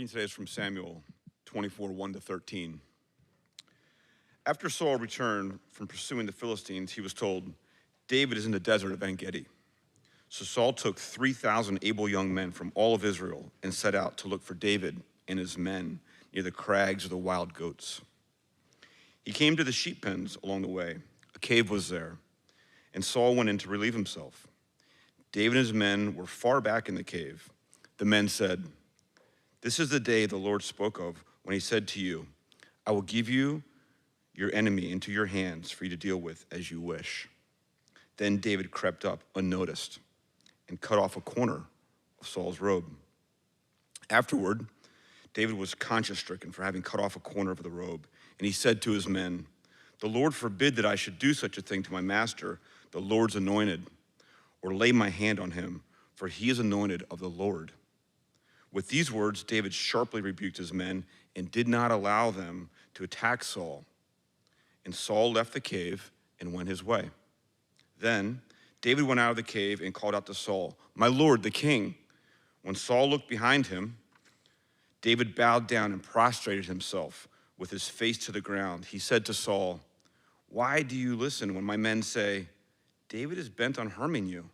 reading today is from Samuel 24, 1-13. After Saul returned from pursuing the Philistines, he was told, David is in the desert of En-Gedi. So Saul took 3,000 able young men from all of Israel and set out to look for David and his men near the crags of the wild goats. He came to the sheep pens along the way. A cave was there, and Saul went in to relieve himself. David and his men were far back in the cave. The men said, "This is the day the Lord spoke of when he said to you, I will give you your enemy into your hands for you to deal with as you wish." Then David crept up unnoticed and cut off a corner of Saul's robe. Afterward, David was conscience-stricken for having cut off a corner of the robe, and he said to his men, "The Lord forbid that I should do such a thing to my master, the Lord's anointed, or lay my hand on him, for he is anointed of the Lord." With these words, David sharply rebuked his men and did not allow them to attack Saul. And Saul left the cave and went his way. Then David went out of the cave and called out to Saul, "My lord, the king." When Saul looked behind him, David bowed down and prostrated himself with his face to the ground. He said to Saul, "Why do you listen when my men say, 'David is bent on harming you'?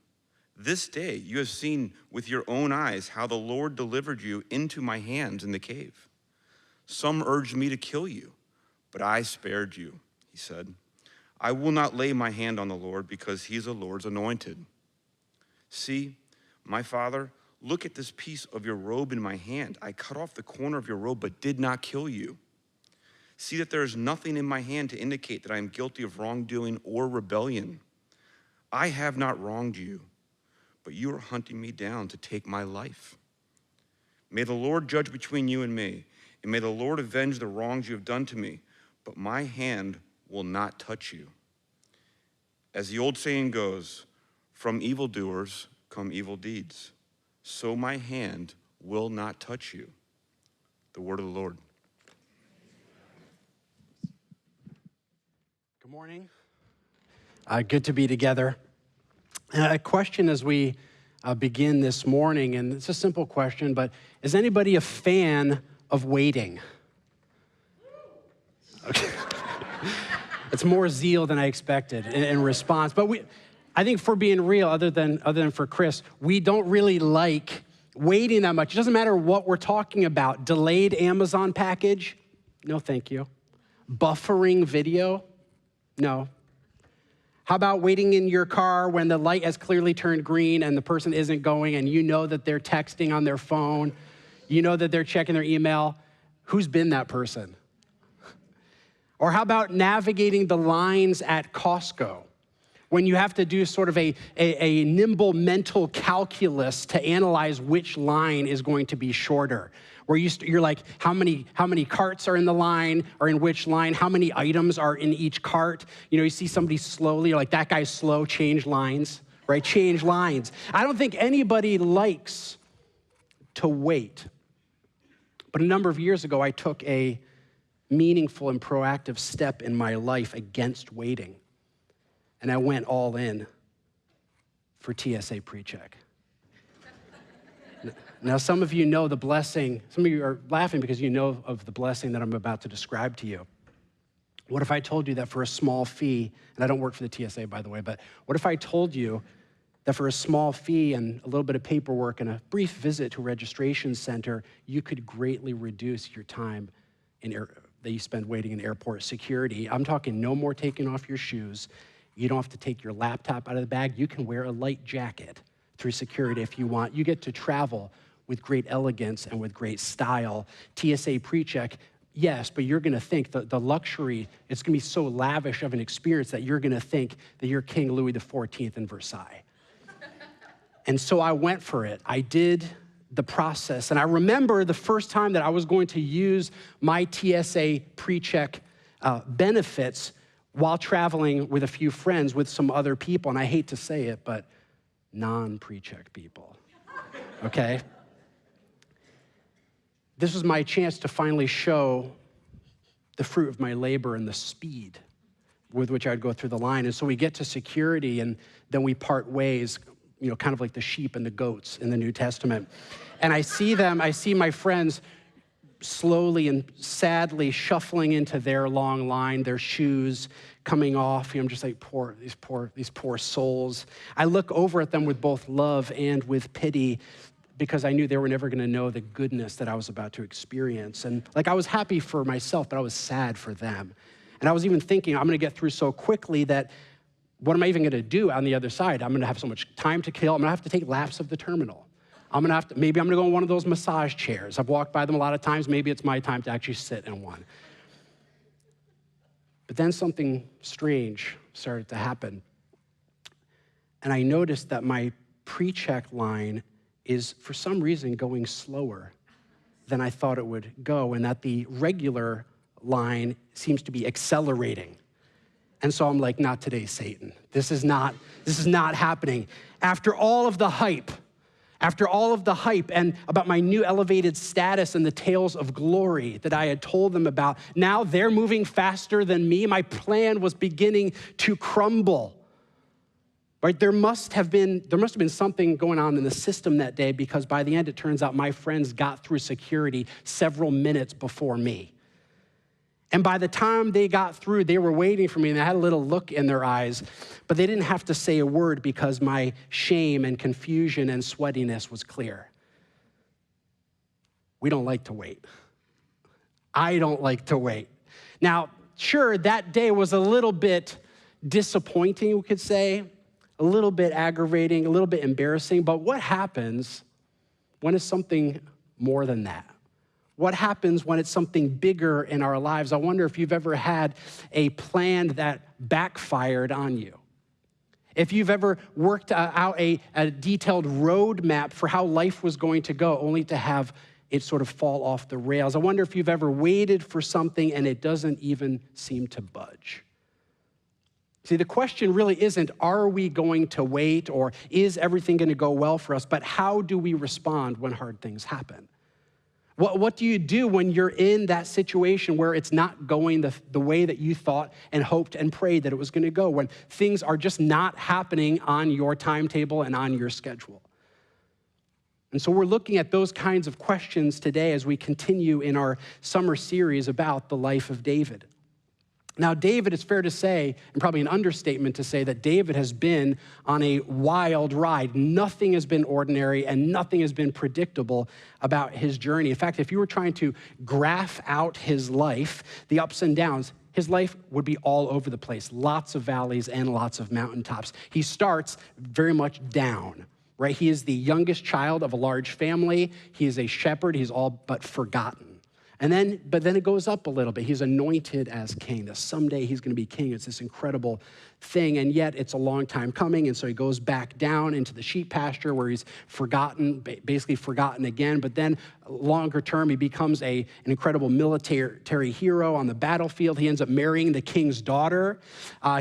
This day you have seen with your own eyes how the Lord delivered you into my hands in the cave. Some urged me to kill you, but I spared you," he said. "I will not lay my hand on the Lord because he is the Lord's anointed. See, my father, look at this piece of your robe in my hand. I cut off the corner of your robe but did not kill you. See that there is nothing in my hand to indicate that I am guilty of wrongdoing or rebellion. I have not wronged you, but you are hunting me down to take my life. May the Lord judge between you and me, and may the Lord avenge the wrongs you have done to me, but my hand will not touch you. As the old saying goes, from evildoers come evil deeds. So my hand will not touch you." The word of the Lord. Good morning. Good to be together. A question as we begin this morning, and it's a simple question, but is anybody a fan of waiting? Okay. It's more zeal than I expected in response. But I think for being real, other than for Chris, we don't really like waiting that much. It doesn't matter what we're talking about. Delayed Amazon package? No, thank you. Buffering video? No. How about waiting in your car when the light has clearly turned green and the person isn't going and you know that they're texting on their phone, you know that they're checking their email? Who's been that person? Or how about navigating the lines at Costco when you have to do sort of a nimble mental calculus to analyze which line is going to be shorter? Where you're like, how many carts are in the line or in which line? How many items are in each cart? You know, you see somebody slowly, you're like, that guy's slow, change lines, right? Change lines. I don't think anybody likes to wait. But a number of years ago, I took a meaningful and proactive step in my life against waiting. And I went all in for TSA PreCheck. Now, some of you know the blessing. Some of you are laughing because you know of the blessing that I'm about to describe to you. What if I told you that for a small fee, and I don't work for the TSA, by the way, but what if I told you that for a small fee and a little bit of paperwork and a brief visit to a registration center, you could greatly reduce your time that you spend waiting in airport security? I'm talking no more taking off your shoes. You don't have to take your laptop out of the bag. You can wear a light jacket through security if you want. You get to travel with great elegance and with great style. TSA PreCheck, yes, but you're gonna think the luxury, it's gonna be so lavish of an experience that you're gonna think that you're King Louis XIV in Versailles. And so I went for it. I did the process. And I remember the first time that I was going to use my TSA PreCheck benefits while traveling with a few friends with some other people. And I hate to say it, but non-PreCheck people, okay? This was my chance to finally show the fruit of my labor and the speed with which I'd go through the line. And so we get to security and then we part ways, you know, kind of like the sheep and the goats in the New Testament. And I see them, I see my friends slowly and sadly shuffling into their long line, their shoes coming off. I'm just like, these poor souls. I look over at them with both love and with pity because I knew they were never going to know the goodness that I was about to experience. And I was happy for myself, but I was sad for them. And I was even thinking, I'm going to get through so quickly that what am I even going to do on the other side? I'm going to have so much time to kill. I'm going to have to take laps of the terminal. Maybe I'm going to go in one of those massage chairs. I've walked by them a lot of times. Maybe it's my time to actually sit in one. But then something strange started to happen. And I noticed that my pre-check line is, for some reason, going slower than I thought it would go, and that the regular line seems to be accelerating. And so I'm like, not today, Satan. This is not happening. After all of the hype and about my new elevated status and the tales of glory that I had told them about, now they're moving faster than me. My plan was beginning to crumble. Right? There must have been something going on in the system that day, because by the end, it turns out my friends got through security several minutes before me. And by the time they got through, they were waiting for me, and I had a little look in their eyes, but they didn't have to say a word because my shame and confusion and sweatiness was clear. We don't like to wait. I don't like to wait. Now, sure, that day was a little bit disappointing, we could say, a little bit aggravating, a little bit embarrassing, but what happens when it's something more than that? What happens when it's something bigger in our lives? I wonder if you've ever had a plan that backfired on you. If you've ever worked out a detailed roadmap for how life was going to go, only to have it sort of fall off the rails. I wonder if you've ever waited for something and it doesn't even seem to budge. See, the question really isn't, are we going to wait, or is everything going to go well for us, but how do we respond when hard things happen? What do you do when you're in that situation where it's not going the way that you thought and hoped and prayed that it was going to go, when things are just not happening on your timetable and on your schedule? And so we're looking at those kinds of questions today as we continue in our summer series about the life of David. Now, David, it's fair to say, and probably an understatement to say, that David has been on a wild ride. Nothing has been ordinary and nothing has been predictable about his journey. In fact, if you were trying to graph out his life, the ups and downs, his life would be all over the place. Lots of valleys and lots of mountaintops. He starts very much down, right? He is the youngest child of a large family. He is a shepherd. He's all but forgotten. But then it goes up a little bit. He's anointed as king. That someday he's going to be king. It's this incredible thing, and yet it's a long time coming, and so he goes back down into the sheep pasture where he's forgotten, basically forgotten again. But then longer term, he becomes an incredible military hero on the battlefield. He ends up marrying the king's daughter.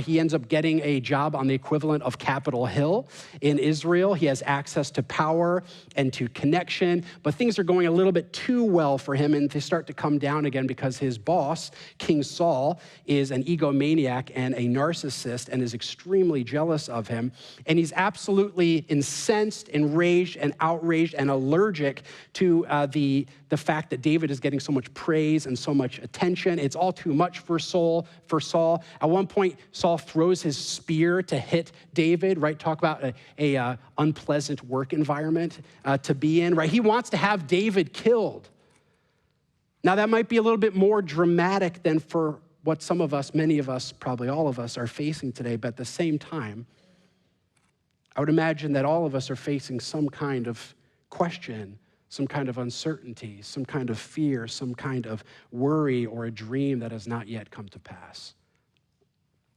He ends up getting a job on the equivalent of Capitol Hill in Israel. He has access to power and to connection, but things are going a little bit too well for him, and they start to come down again because his boss, King Saul, is an egomaniac and a narcissist and is extremely jealous of him. And he's absolutely incensed, enraged, and outraged and allergic to the fact that David is getting so much praise and so much attention. It's all too much for Saul. At one point, Saul throws his spear to hit David, right? Talk about a unpleasant work environment to be in, right? He wants to have David killed. Now, that might be a little bit more dramatic than for what some of us, many of us, probably all of us are facing today, but at the same time, I would imagine that all of us are facing some kind of question, some kind of uncertainty, some kind of fear, some kind of worry or a dream that has not yet come to pass.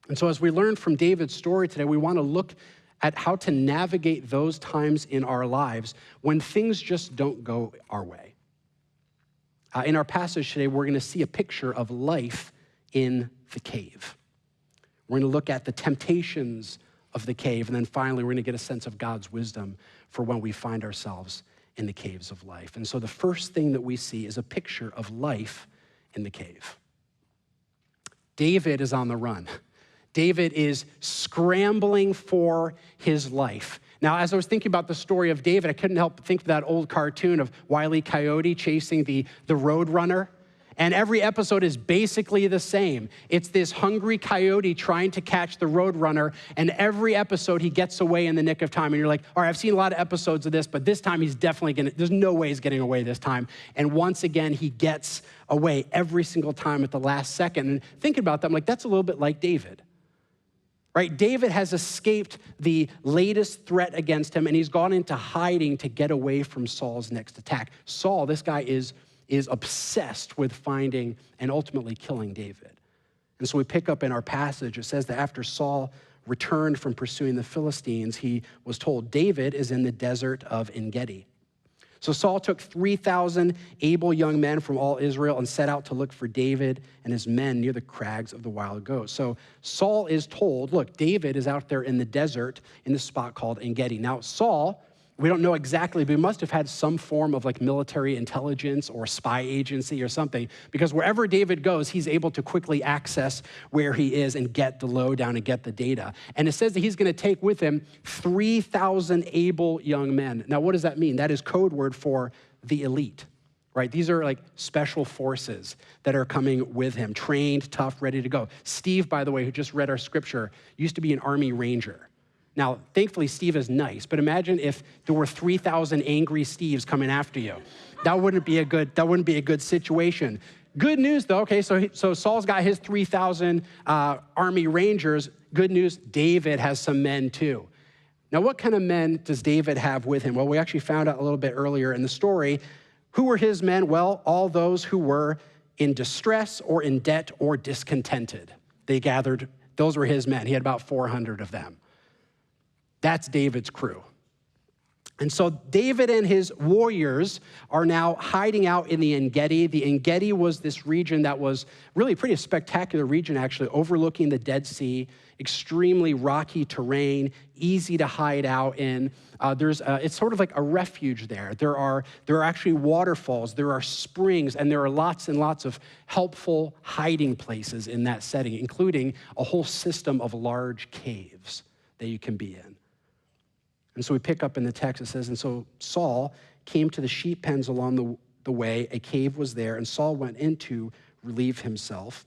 And so as we learn from David's story today, we want to look at how to navigate those times in our lives when things just don't go our way. In our passage today, we're going to see a picture of life in the cave. We're going to look at the temptations of the cave, and then finally, we're going to get a sense of God's wisdom for when we find ourselves in the caves of life. And so the first thing that we see is a picture of life in the cave. David is on the run. David is scrambling for his life. Now, as I was thinking about the story of David, I couldn't help but think of that old cartoon of Wile E. Coyote chasing the road runner. And every episode is basically the same. It's this hungry coyote trying to catch the road runner, and every episode he gets away in the nick of time. And you're like, all right, I've seen a lot of episodes of this, but this time he's definitely there's no way he's getting away this time. And once again, he gets away every single time at the last second. And thinking about that, I'm like, that's a little bit like David. Right? David has escaped the latest threat against him, and he's gone into hiding to get away from Saul's next attack. Saul, this guy is obsessed with finding and ultimately killing David. And so we pick up in our passage, it says that after Saul returned from pursuing the Philistines, he was told, David is in the desert of En-Gedi. So Saul took 3,000 able young men from all Israel and set out to look for David and his men near the crags of the wild goat. So Saul is told, look, David is out there in the desert in the spot called En-Gedi. Now Saul, we don't know exactly, but he must have had some form of like military intelligence or spy agency or something, because wherever David goes, he's able to quickly access where he is and get the lowdown and get the data. And it says that he's going to take with him 3,000 able young men. Now, what does that mean? That is code word for the elite, right? These are like special forces that are coming with him, trained, tough, ready to go. Steve, by the way, who just read our scripture, used to be an Army Ranger. Now, thankfully, Steve is nice, but imagine if there were 3,000 angry Steves coming after you. That wouldn't be a good situation. Good news, though. Okay, so Saul's got his 3,000 Army Rangers. Good news, David has some men too. Now, what kind of men does David have with him? Well, we actually found out a little bit earlier in the story. Who were his men? Well, all those who were in distress or in debt or discontented. They gathered, those were his men. He had about 400 of them. That's David's crew. And so David and his warriors are now hiding out in the En-Gedi. The En-Gedi was this region that was really a pretty spectacular region, actually, overlooking the Dead Sea, extremely rocky terrain, easy to hide out in. It's sort of like a refuge there. There are actually waterfalls, there are springs, and there are lots and lots of helpful hiding places in that setting, including a whole system of large caves that you can be in. And so we pick up in the text, it says, and so Saul came to the sheep pens along the way. A cave was there, and Saul went in to relieve himself.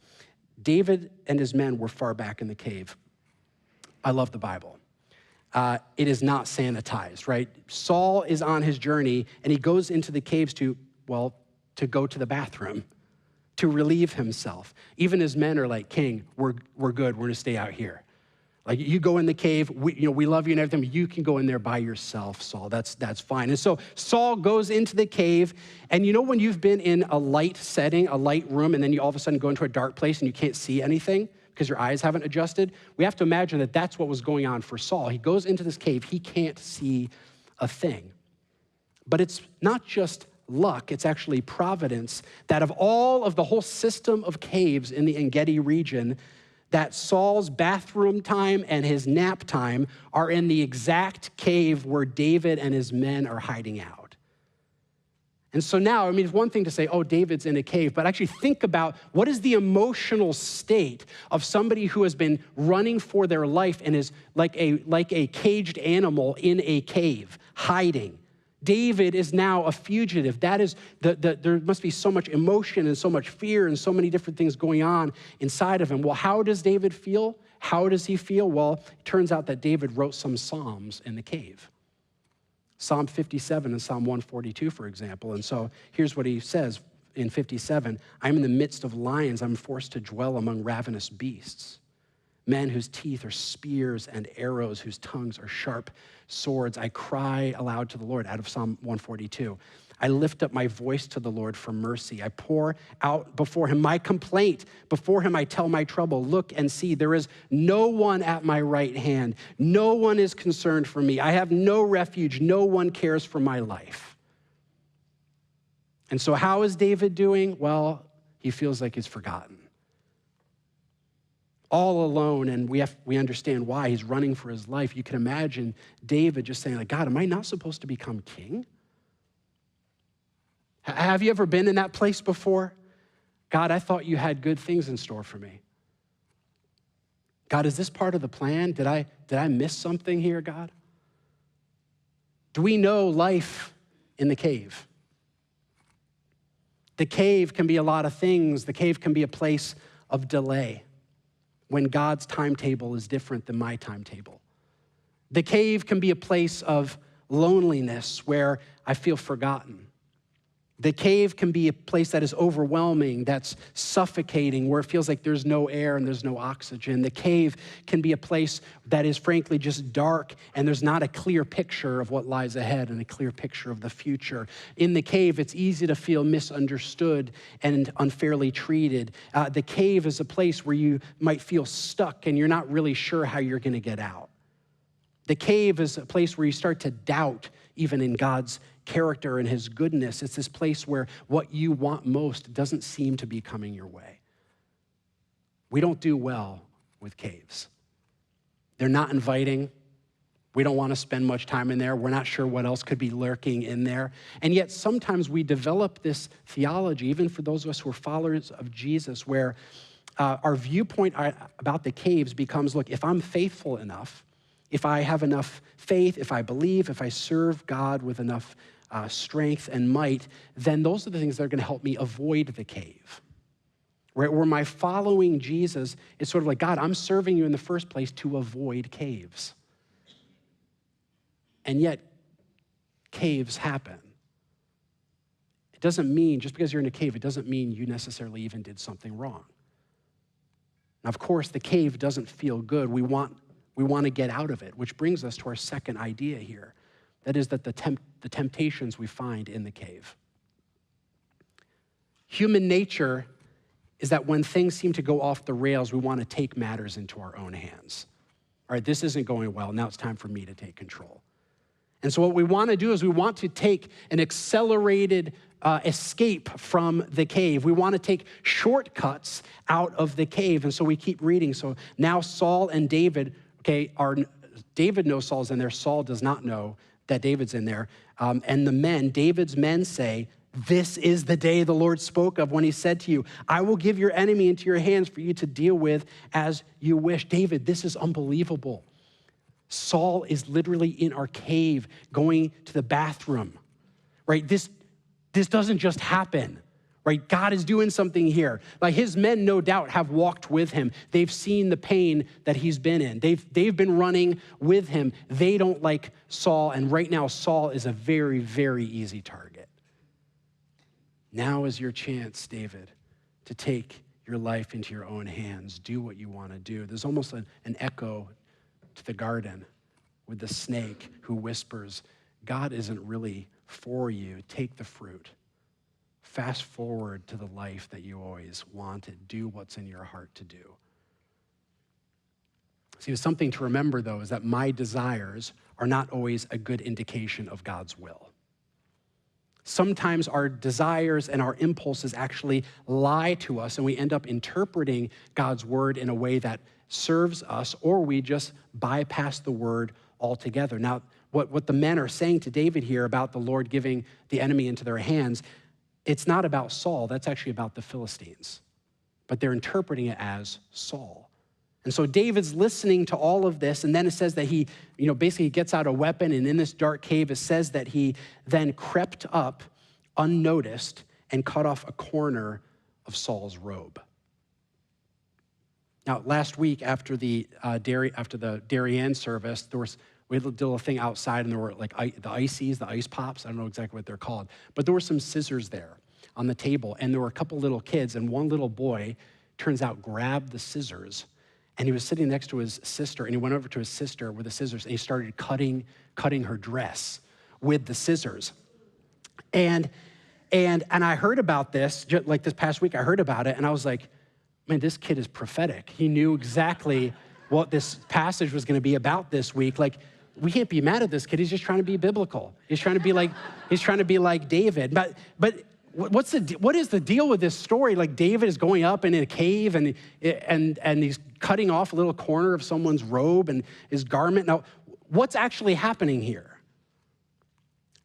David and his men were far back in the cave. I love the Bible. It is not sanitized, right? Saul is on his journey, and he goes into the caves to go to the bathroom, to relieve himself. Even his men are like, King, we're good. We're going to stay out here. Like, you go in the cave, we love you and everything, but you can go in there by yourself, Saul. That's fine. And so Saul goes into the cave, and you know when you've been in a light setting, a light room, and then you all of a sudden go into a dark place and you can't see anything because your eyes haven't adjusted? We have to imagine that that's what was going on for Saul. He goes into this cave, he can't see a thing. But it's not just luck, it's actually providence that of all of the whole system of caves in the En-Gedi region, that Saul's bathroom time and his nap time are in the exact cave where David and his men are hiding out. And so now, it's one thing to say, oh, David's in a cave, but actually think about what is the emotional state of somebody who has been running for their life and is like a caged animal in a cave, hiding. David is now a fugitive. That is, there must be so much emotion and so much fear and so many different things going on inside of him. Well, how does David feel? How does he feel? Well, it turns out that David wrote some Psalms in the cave. Psalm 57 and Psalm 142, for example. And so here's what he says in 57. I'm in the midst of lions. I'm forced to dwell among ravenous beasts. Men whose teeth are spears and arrows, whose tongues are sharp swords. I cry aloud to the Lord, out of Psalm 142. I lift up my voice to the Lord for mercy. I pour out before him my complaint. Before him I tell my trouble. Look and see, there is no one at my right hand. No one is concerned for me. I have no refuge. No one cares for my life. And so how is David doing? Well, he feels like he's forgotten. All alone, and we understand why. He's running for his life. You can imagine David just saying, like, God, am I not supposed to become king? Have you ever been in that place before? God, I thought you had good things in store for me. God, is this part of the plan? Did I miss something here, God? Do we know life in the cave? The cave can be a lot of things. The cave can be a place of delay when God's timetable is different than my timetable. The cave can be a place of loneliness where I feel forgotten. The cave can be a place that is overwhelming, that's suffocating, where it feels like there's no air and there's no oxygen. The cave can be a place that is frankly just dark and there's not a clear picture of what lies ahead and a clear picture of the future. In the cave, it's easy to feel misunderstood and unfairly treated. The cave is a place where you might feel stuck and you're not really sure how you're going to get out. The cave is a place where you start to doubt even in God's character and his goodness. It's this place where what you want most doesn't seem to be coming your way. We don't do well with caves. They're not inviting. We don't want to spend much time in there. We're not sure what else could be lurking in there. And yet sometimes we develop this theology, even for those of us who are followers of Jesus, where our viewpoint about the caves becomes, look, if I'm faithful enough, if I have enough faith, if I believe, if I serve God with enough strength and might, then those are the things that are going to help me avoid the cave. Right? Where my following Jesus is sort of like, God, I'm serving you in the first place to avoid caves. And yet, caves happen. It doesn't mean, just because you're in a cave, it doesn't mean you necessarily even did something wrong. Now, of course, the cave doesn't feel good. We want to get out of it, which brings us to our second idea here. That is that the temptations we find in the cave. Human nature is that when things seem to go off the rails, we want to take matters into our own hands. All right, this isn't going well. Now it's time for me to take control. And so what we want to do is we want to take an accelerated escape from the cave. We want to take shortcuts out of the cave. And so we keep reading. So now Saul and David, David knows Saul's in there. Saul does not know that David's in there. And David's men say, this is the day the Lord spoke of when he said to you, I will give your enemy into your hands for you to deal with as you wish. David, this is unbelievable. Saul is literally in our cave going to the bathroom, right? This doesn't just happen, right? God is doing something here. Like his men, no doubt, have walked with him. They've seen the pain that he's been in. They've been running with him. They don't like Saul, and right now Saul is a very, very easy target. Now is your chance, David, to take your life into your own hands. Do what you want to do. There's almost an echo to the garden with the snake who whispers, God isn't really for you. Take the fruit. Fast forward to the life that you always wanted. Do what's in your heart to do. See, something to remember, though, is that my desires are not always a good indication of God's will. Sometimes our desires and our impulses actually lie to us, and we end up interpreting God's word in a way that serves us, or we just bypass the word altogether. Now, what the men are saying to David here about the Lord giving the enemy into their hands, it's not about Saul. That's actually about the Philistines. But they're interpreting it as Saul. And so David's listening to all of this, and then it says that he, basically gets out a weapon, and in this dark cave, it says that he then crept up unnoticed and cut off a corner of Saul's robe. Now, last week after the Darien service, we did a little thing outside, and there were like the ices, the ice pops. I don't know exactly what they're called, but there were some scissors there on the table, and there were a couple little kids, and one little boy, turns out, grabbed the scissors. And he was sitting next to his sister, and he went over to his sister with the scissors, and he started cutting her dress with the scissors. And I heard about this, just like this past week, I heard about it, and I was like, man, this kid is prophetic. He knew exactly what this passage was going to be about this week. Like, we can't be mad at this kid. He's just trying to be biblical. He's trying to be like David. But what is the deal with this story? Like, David is going up in a cave and he's cutting off a little corner of someone's robe and his garment. Now, what's actually happening here?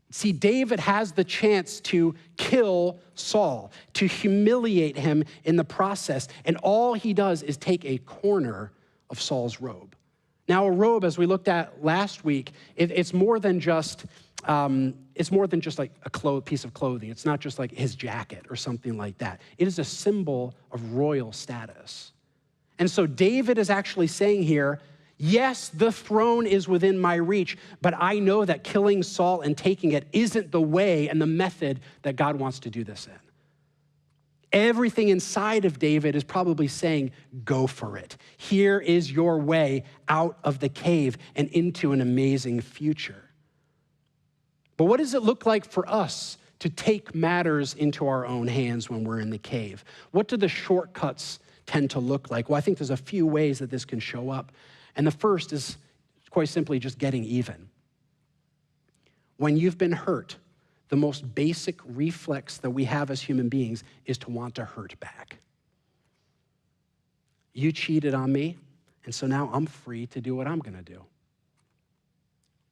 See, David has the chance to kill Saul, to humiliate him in the process, and all he does is take a corner of Saul's robe. Now, a robe, as we looked at last week, it's more than just it's more than just like a piece of clothing. It's not just like his jacket or something like that. It is a symbol of royal status. And so David is actually saying here, yes, the throne is within my reach, but I know that killing Saul and taking it isn't the way and the method that God wants to do this in. Everything inside of David is probably saying, go for it. Here is your way out of the cave and into an amazing future. But what does it look like for us to take matters into our own hands when we're in the cave? What do the shortcuts tend to look like? Well, I think there's a few ways that this can show up. And the first is quite simply just getting even. When you've been hurt, the most basic reflex that we have as human beings is to want to hurt back. You cheated on me, and so now I'm free to do what I'm gonna do.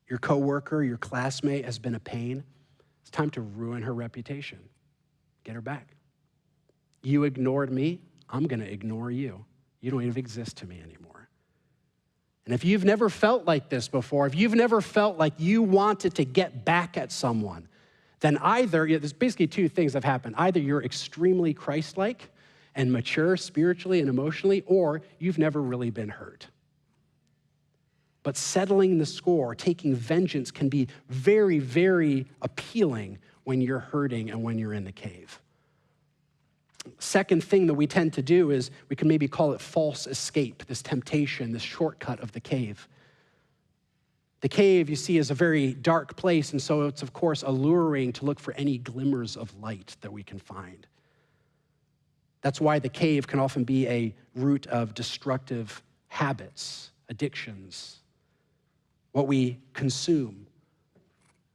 Your coworker, your classmate has been a pain. It's time to ruin her reputation. Get her back. You ignored me, I'm gonna ignore you. You don't even exist to me anymore. And if you've never felt like this before, if you've never felt like you wanted to get back at someone, then either, there's basically two things that have happened. Either you're extremely Christ-like and mature spiritually and emotionally, or you've never really been hurt. But settling the score, taking vengeance can be very, very appealing when you're hurting and when you're in the cave. Second thing that we tend to do is we can maybe call it false escape, this temptation, this shortcut of the cave. The cave, you see, is a very dark place, and so it's, of course, alluring to look for any glimmers of light that we can find. That's why the cave can often be a root of destructive habits, addictions, what we consume,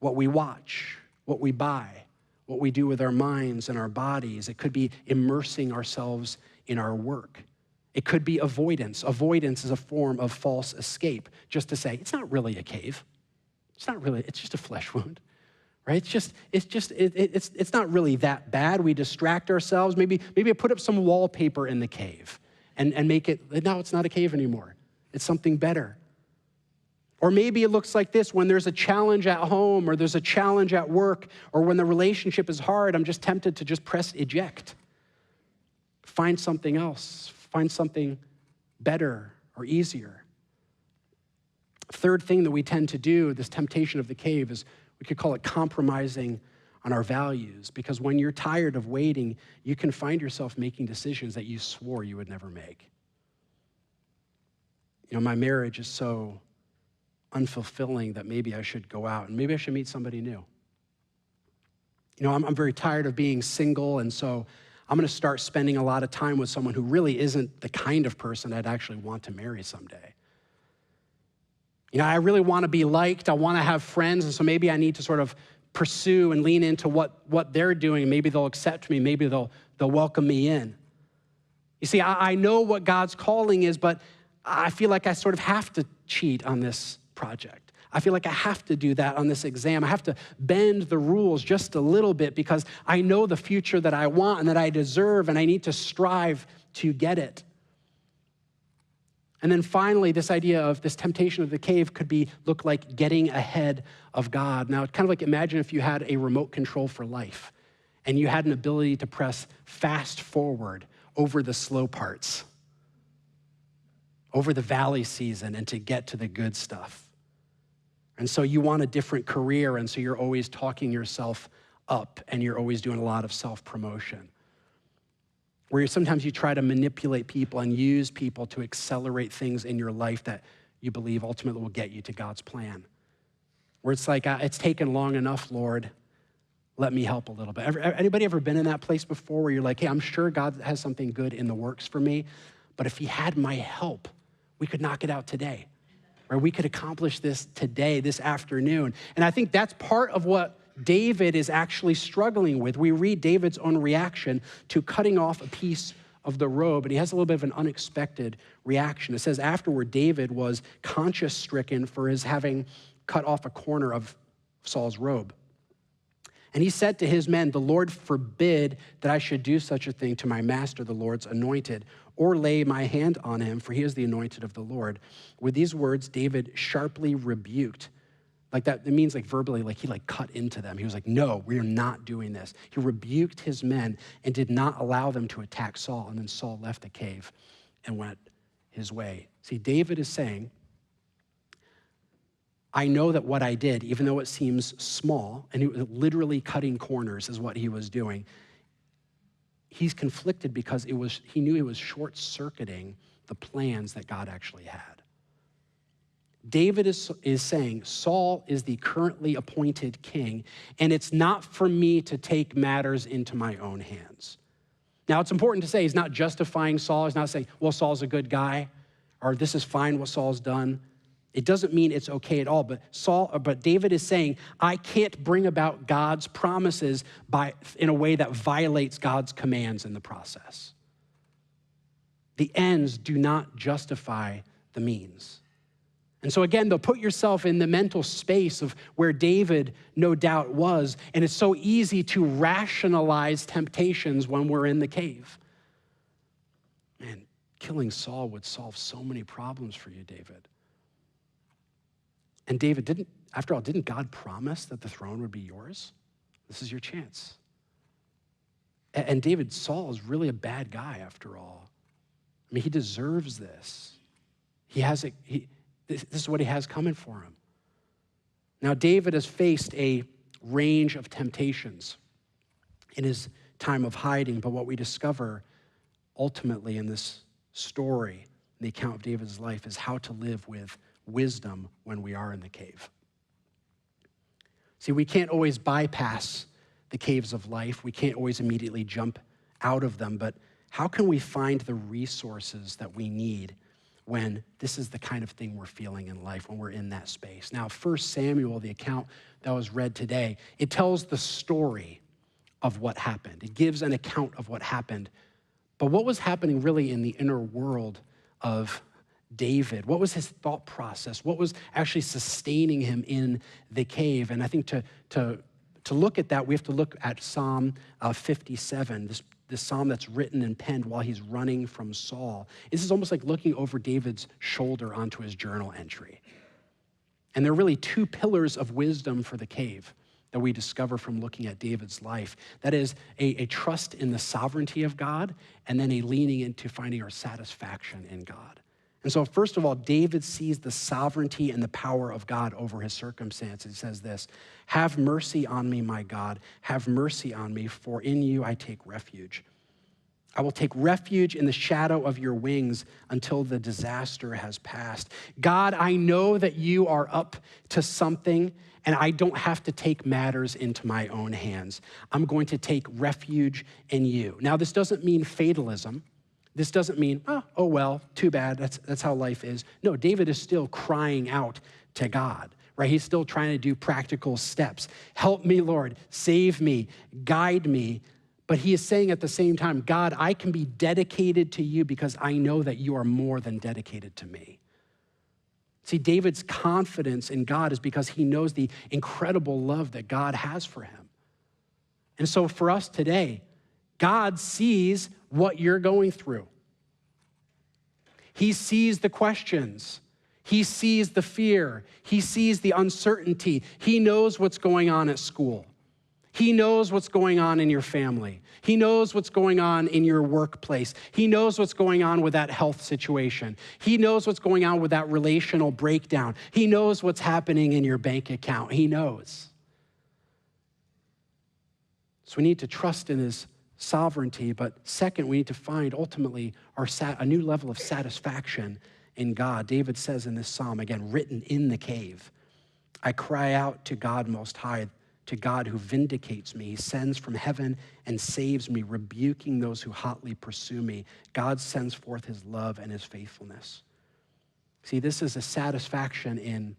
what we watch, what we buy, what we do with our minds and our bodies. It could be immersing ourselves in our work. It could be avoidance. Avoidance is a form of false escape, just to say, it's not really a cave. It's just a flesh wound, right? It's not really that bad. We distract ourselves. Maybe I put up some wallpaper in the cave and make it, no, it's not a cave anymore. It's something better. Or maybe it looks like this: when there's a challenge at home or there's a challenge at work or when the relationship is hard, I'm just tempted to just press eject. Find something else. Find something better or easier. Third thing that we tend to do, this temptation of the cave, is we could call it compromising on our values. Because when you're tired of waiting, you can find yourself making decisions that you swore you would never make. You know, my marriage is so unfulfilling that maybe I should go out and maybe I should meet somebody new. You know, I'm very tired of being single, and so I'm gonna start spending a lot of time with someone who really isn't the kind of person I'd actually want to marry someday. You know, I really wanna be liked, I wanna have friends, and so maybe I need to sort of pursue and lean into what they're doing. Maybe they'll accept me, maybe they'll welcome me in. You see, I know what God's calling is, but I feel like I sort of have to cheat on this project. I feel like I have to do that on this exam. I have to bend the rules just a little bit because I know the future that I want and that I deserve, and I need to strive to get it. And then finally, this idea of this temptation of the cave could look like getting ahead of God. Now, it's kind of like, imagine if you had a remote control for life and you had an ability to press fast forward over the slow parts, over the valley season, and to get to the good stuff. And so you want a different career, and so you're always talking yourself up, and you're always doing a lot of self-promotion. Where sometimes you try to manipulate people and use people to accelerate things in your life that you believe ultimately will get you to God's plan. Where it's like, it's taken long enough, Lord, let me help a little bit. Anybody ever been in that place before where you're like, hey, I'm sure God has something good in the works for me, but if he had my help, we could knock it out today. Or we could accomplish this today, this afternoon. And I think that's part of what David is actually struggling with. We read David's own reaction to cutting off a piece of the robe, and he has a little bit of an unexpected reaction. It says, afterward, David was conscience-stricken for his having cut off a corner of Saul's robe. And he said to his men, the Lord forbid that I should do such a thing to my master, the Lord's anointed, or lay my hand on him, for he is the anointed of the Lord. With these words, David sharply rebuked Like that, it means like verbally, like he like cut into them. He was like, no, we are not doing this. He rebuked his men and did not allow them to attack Saul. And then Saul left the cave and went his way. See, David is saying, I know that what I did, even though it seems small, and it was literally cutting corners is what he was doing, he's conflicted because he knew he was short-circuiting the plans that God actually had. David is saying, Saul is the currently appointed king, and it's not for me to take matters into my own hands. Now, it's important to say he's not justifying Saul. He's not saying, well, Saul's a good guy, or this is fine what Saul's done. It doesn't mean it's okay at all, but David is saying, I can't bring about God's promises in a way that violates God's commands in the process. The ends do not justify the means. And so again, though, put yourself in the mental space of where David no doubt was, and it's so easy to rationalize temptations when we're in the cave. Man, killing Saul would solve so many problems for you, David. And David didn't God promise that the throne would be yours? This is your chance. And David, Saul is really a bad guy after all. I mean, he deserves this. This is what he has coming for him. Now, David has faced a range of temptations in his time of hiding, but what we discover ultimately in this story, in the account of David's life, is how to live with wisdom when we are in the cave. See, we can't always bypass the caves of life. We can't always immediately jump out of them, but how can we find the resources that we need when this is the kind of thing we're feeling in life, when we're in that space? Now, 1 Samuel, the account that was read today, it tells the story of what happened. It gives an account of what happened. But what was happening really in the inner world of David? What was his thought process? What was actually sustaining him in the cave? And I think to look at that, we have to look at Psalm 57, this psalm that's written and penned while he's running from Saul. This is almost like looking over David's shoulder onto his journal entry. And there are really two pillars of wisdom for the cave that we discover from looking at David's life. That is a trust in the sovereignty of God, and then a leaning into finding our satisfaction in God. And so first of all, David sees the sovereignty and the power of God over his circumstances. He says this, have mercy on me, my God, have mercy on me, for in you I take refuge. I will take refuge in the shadow of your wings until the disaster has passed. God, I know that you are up to something, and I don't have to take matters into my own hands. I'm going to take refuge in you. Now, this doesn't mean fatalism. This doesn't mean, oh well, too bad, that's how life is. No, David is still crying out to God, right? He's still trying to do practical steps. Help me, Lord, save me, guide me. But he is saying at the same time, God, I can be dedicated to you because I know that you are more than dedicated to me. See, David's confidence in God is because he knows the incredible love that God has for him. And so for us today, God sees what you're going through. He sees the questions. He sees the fear. He sees the uncertainty. He knows what's going on at school. He knows what's going on in your family. He knows what's going on in your workplace. He knows what's going on with that health situation. He knows what's going on with that relational breakdown. He knows what's happening in your bank account. He knows. So we need to trust in his sovereignty, but second, we need to find ultimately a new level of satisfaction in God. David says in this psalm, again, written in the cave, I cry out to God Most High, to God who vindicates me. He sends from heaven and saves me, rebuking those who hotly pursue me. God sends forth his love and his faithfulness. See, this is a satisfaction in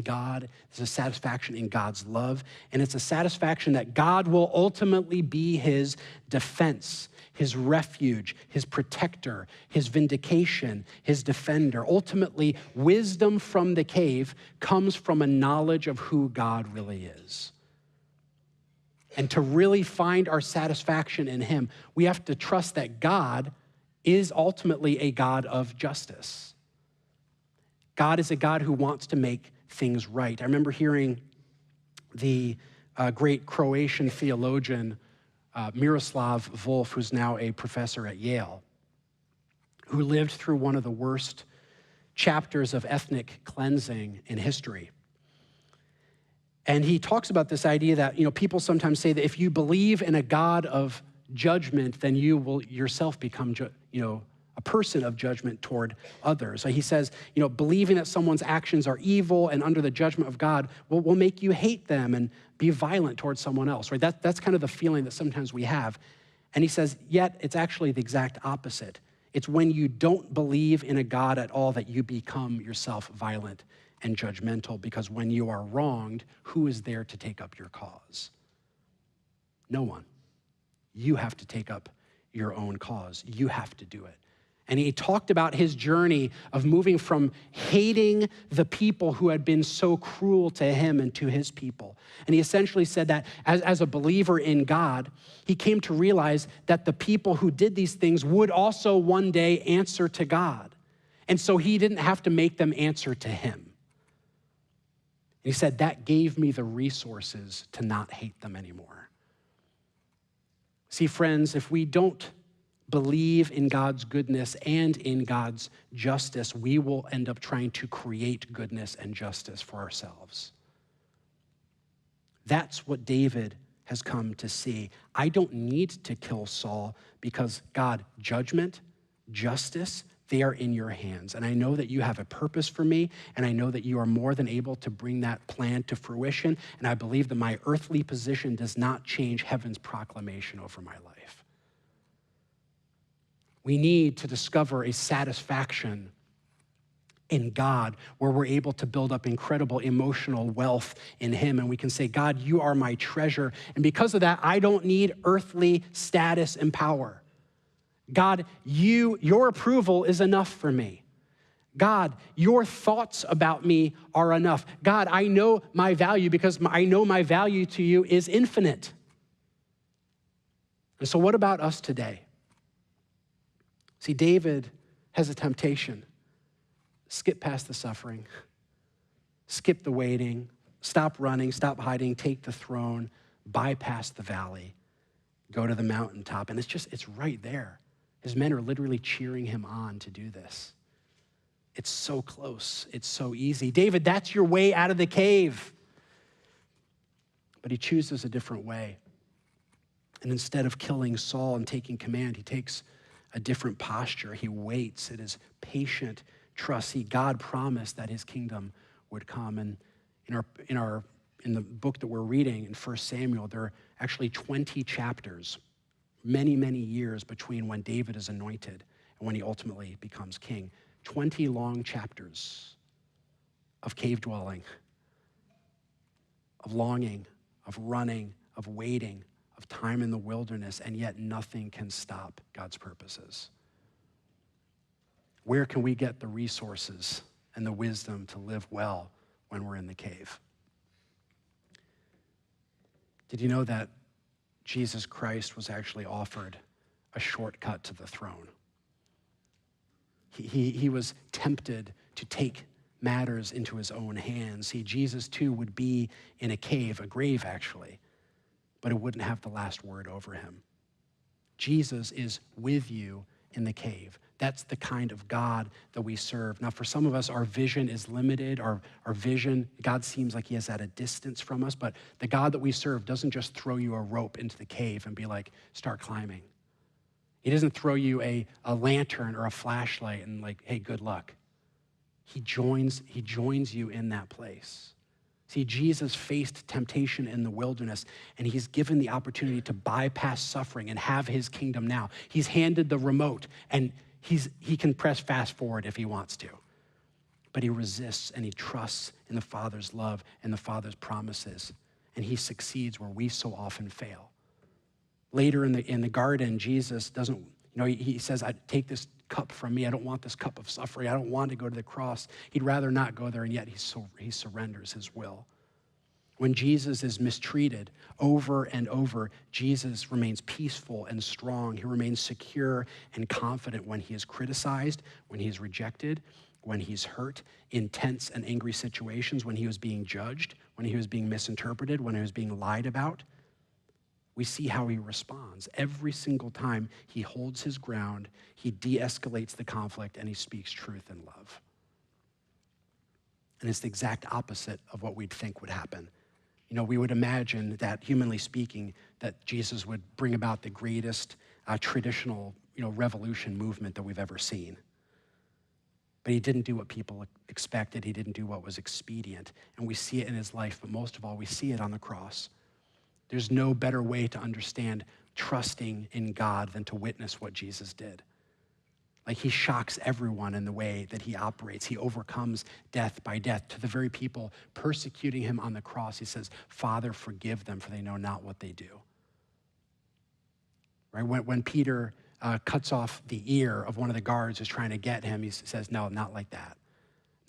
God. It's a satisfaction in God's love, and it's a satisfaction that God will ultimately be his defense, his refuge, his protector, his vindication, his defender. Ultimately, wisdom from the cave comes from a knowledge of who God really is. And to really find our satisfaction in him, we have to trust that God is ultimately a God of justice. God is a God who wants to make things right. I remember hearing the great Croatian theologian Miroslav Volf, who's now a professor at Yale, who lived through one of the worst chapters of ethnic cleansing in history. And he talks about this idea that, people sometimes say that if you believe in a God of judgment, then you will yourself become, a person of judgment toward others. So he says, believing that someone's actions are evil and under the judgment of God will make you hate them and be violent towards someone else, right? That's kind of the feeling that sometimes we have. And he says, yet it's actually the exact opposite. It's when you don't believe in a God at all that you become yourself violent and judgmental, because when you are wronged, who is there to take up your cause? No one. You have to take up your own cause. You have to do it. And he talked about his journey of moving from hating the people who had been so cruel to him and to his people. And he essentially said that as a believer in God, he came to realize that the people who did these things would also one day answer to God. And so he didn't have to make them answer to him. And he said, that gave me the resources to not hate them anymore. See, friends, if we don't believe in God's goodness and in God's justice, we will end up trying to create goodness and justice for ourselves. That's what David has come to see. I don't need to kill Saul because God, judgment, justice, they are in your hands. And I know that you have a purpose for me, and I know that you are more than able to bring that plan to fruition, and I believe that my earthly position does not change heaven's proclamation over my life. We need to discover a satisfaction in God where we're able to build up incredible emotional wealth in him. And we can say, God, you are my treasure. And because of that, I don't need earthly status and power. God, your approval is enough for me. God, your thoughts about me are enough. God, I know my value because I know my value to you is infinite. And so what about us today? See, David has a temptation. Skip past the suffering. Skip the waiting. Stop running. Stop hiding. Take the throne. Bypass the valley. Go to the mountaintop. And it's right there. His men are literally cheering him on to do this. It's so close. It's so easy. David, that's your way out of the cave. But he chooses a different way. And instead of killing Saul and taking command, he takes a different posture. He waits. It is patient trust. See, God promised that his kingdom would come. And in the book that we're reading in 1 Samuel, there are actually 20 chapters, many, many years between when David is anointed and when he ultimately becomes king. 20 long chapters of cave dwelling, of longing, of running, of waiting, of time in the wilderness, and yet nothing can stop God's purposes. Where can we get the resources and the wisdom to live well when we're in the cave? Did you know that Jesus Christ was actually offered a shortcut to the throne? He was tempted to take matters into his own hands. See, Jesus too would be in a cave, a grave actually, but it wouldn't have the last word over him. Jesus is with you in the cave. That's the kind of God that we serve. Now, for some of us, our vision is limited. Our vision, God seems like he is at a distance from us, but the God that we serve doesn't just throw you a rope into the cave and be like, start climbing. He doesn't throw you a lantern or a flashlight and like, hey, good luck. He joins you in that place. See, Jesus faced temptation in the wilderness, and he's given the opportunity to bypass suffering and have his kingdom now. He's handed the remote, and he can press fast forward if he wants to. But he resists, and he trusts in the Father's love and the Father's promises, and he succeeds where we so often fail. Later in the garden, Jesus doesn't, he says, take this cup from me. I don't want this cup of suffering. I don't want to go to the cross. He'd rather not go there, and yet he surrenders his will. When Jesus is mistreated over and over, Jesus remains peaceful and strong. He remains secure and confident when he is criticized, when he is rejected, when he's hurt, in tense and angry situations, when he was being judged, when he was being misinterpreted, when he was being lied about. We see how he responds. Every single time he holds his ground, he de-escalates the conflict, and he speaks truth and love. And it's the exact opposite of what we'd think would happen. You know, we would imagine that, humanly speaking, that Jesus would bring about the greatest traditional, revolution movement that we've ever seen. But he didn't do what people expected. He didn't do what was expedient. And we see it in his life, but most of all, we see it on the cross. There's no better way to understand trusting in God than to witness what Jesus did. Like, he shocks everyone in the way that he operates. He overcomes death by death. To the very people persecuting him on the cross, he says, Father, forgive them, for they know not what they do. Right? When Peter cuts off the ear of one of the guards who's trying to get him, he says, no, not like that.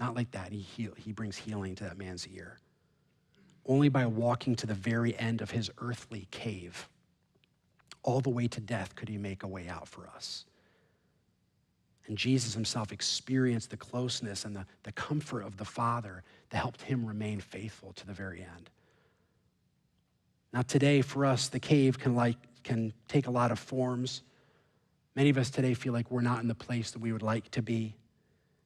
Not like that. He brings healing to that man's ear. Only by walking to the very end of his earthly cave, all the way to death, could he make a way out for us. And Jesus himself experienced the closeness and the comfort of the Father that helped him remain faithful to the very end. Now today, for us, the cave can take a lot of forms. Many of us today feel like we're not in the place that we would like to be.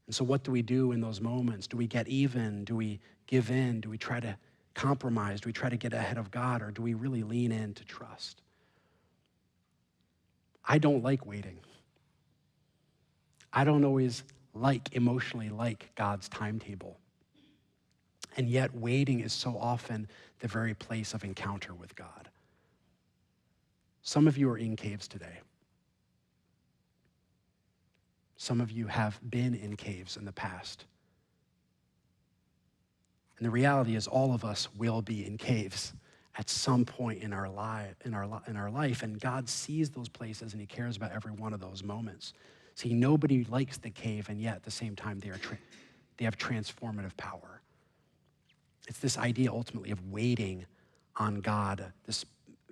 And so what do we do in those moments? Do we get even? Do we give in? Do we try to compromise? Do we try to get ahead of God? Or do we really lean in to trust? I don't like waiting. I don't always emotionally like God's timetable. And yet waiting is so often the very place of encounter with God. Some of you are in caves today. Some of you have been in caves in the past. And the reality is all of us will be in caves at some point in our life, and God sees those places and he cares about every one of those moments. See, nobody likes the cave, and yet at the same time they have transformative power. It's this idea ultimately of waiting on God. This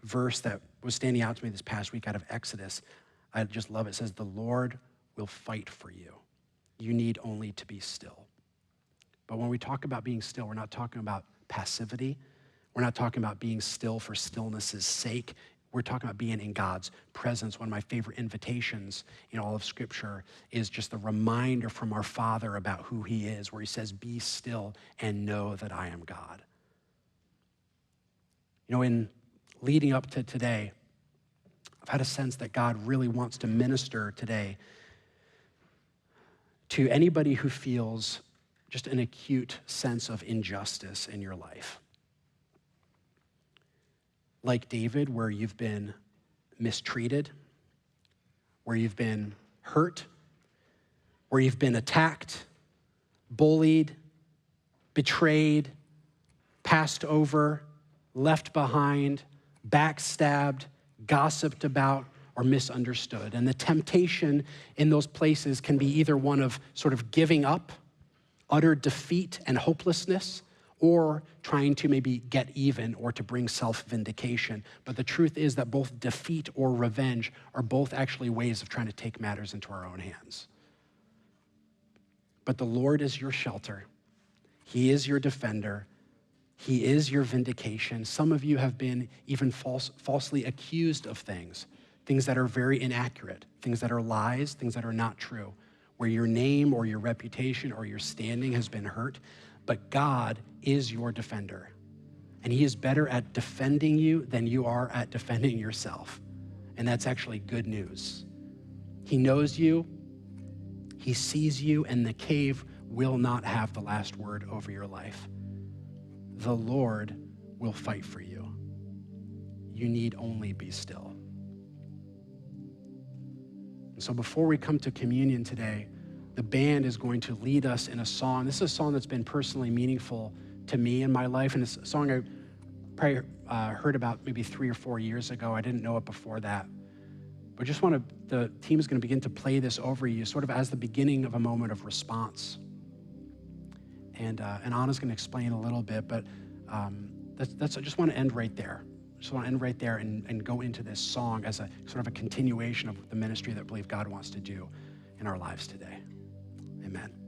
verse that was standing out to me this past week out of Exodus, I just love it. It says, the Lord will fight for you. You need only to be still. But when we talk about being still, we're not talking about passivity. We're not talking about being still for stillness' sake. We're talking about being in God's presence. One of my favorite invitations in all of Scripture is just the reminder from our Father about who he is, where he says, be still and know that I am God. In leading up to today, I've had a sense that God really wants to minister today to anybody who feels just an acute sense of injustice in your life. Like David, where you've been mistreated, where you've been hurt, where you've been attacked, bullied, betrayed, passed over, left behind, backstabbed, gossiped about, or misunderstood. And the temptation in those places can be either one of sort of giving up, utter defeat and hopelessness, or trying to maybe get even or to bring self-vindication. But the truth is that both defeat or revenge are both actually ways of trying to take matters into our own hands. But the Lord is your shelter. He is your defender. He is your vindication. Some of you have been even falsely accused of things that are very inaccurate, things that are lies, things that are not true, where your name or your reputation or your standing has been hurt. But God is your defender. And he is better at defending you than you are at defending yourself. And that's actually good news. He knows you, he sees you, and the cave will not have the last word over your life. The Lord will fight for you. You need only be still. And so before we come to communion today, the band is going to lead us in a song. This is a song that's been personally meaningful to me in my life, and it's a song I probably heard about maybe 3 or 4 years ago. I didn't know it before that. But the team is going to begin to play this over you sort of as the beginning of a moment of response. And Anna's going to explain a little bit, but I just want to end right there. I just want to end right there and go into this song as a sort of a continuation of the ministry that I believe God wants to do in our lives today. Amen.